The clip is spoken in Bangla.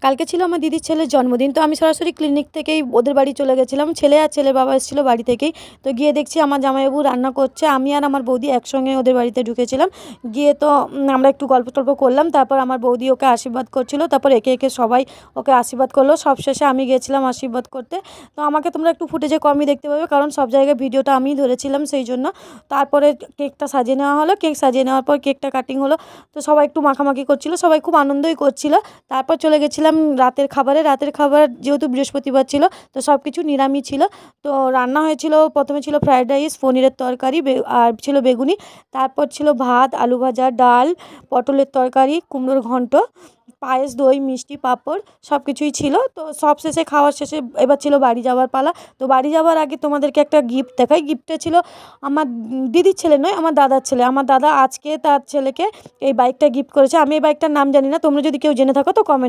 কালকে ছিল আমার দিদির ছেলের জন্মদিন, তো আমি সরাসরি ক্লিনিক থেকেই ওদের বাড়ি চলে গেছিলাম। ছেলে আর ছেলের বাবা এসেছিলো বাড়ি থেকেই। তো গিয়ে দেখছি আমার জামাইবাবু রান্না করছে, আমি আর আমার বৌদি একসঙ্গে ওদের বাড়িতে ঢুকেছিলাম। গিয়ে তো আমরা একটু গল্প টল্প করলাম, তারপর আমার বৌদি ওকে আশীর্বাদ করছিল, তারপর একে একে সবাই ওকে আশীর্বাদ করলো। সবশেষে আমি গিয়েছিলাম আশীর্বাদ করতে। তো আমাকে তোমরা একটু ফুটেজে কমই দেখতে পাবে, কারণ সব জায়গায় ভিডিওটা আমিই ধরেছিলাম সেই জন্য। তারপরে কেকটা সাজিয়ে নেওয়া হলো, কেক সাজিয়ে নেওয়ার পর কেকটা কাটিং হলো। তো সবাই একটু মাখামাখি করছিল, সবাই খুব আনন্দই করছিল। তারপর চলে গেছিলাম রাতের খাবারে। রাতের খাবার যেহেতু বৃহস্পতিবার ছিল, তো সব কিছু নিরামিষ ছিল। তো রান্না হয়েছিল, প্রথমে ছিল ফ্রায়েড রাইস, পনিরের তরকারি, আর ছিল বেগুনি। তারপর ছিল ভাত, আলু ভাজা, ডাল, পটলের তরকারি, কুমড়োর ঘন্ট, পায়েস, দই, মিষ্টি, পাঁপড় সব কিছুই ছিল। তো সব শেষে, খাওয়ার শেষে এবার ছিল বাড়ি যাওয়ার পালা। তো বাড়ি যাওয়ার আগে তোমাদেরকে একটা গিফট দেখাই। গিফটটা ছিল আমার দিদির ছেলে নয়, আমার দাদার ছেলে। আমার দাদা আজকে তার ছেলেকে এই বাইকটা গিফট করেছে। আমি এই বাইকটার নাম জানি না, তোমরা যদি কেউ জেনে থাকো তো কমেন্ট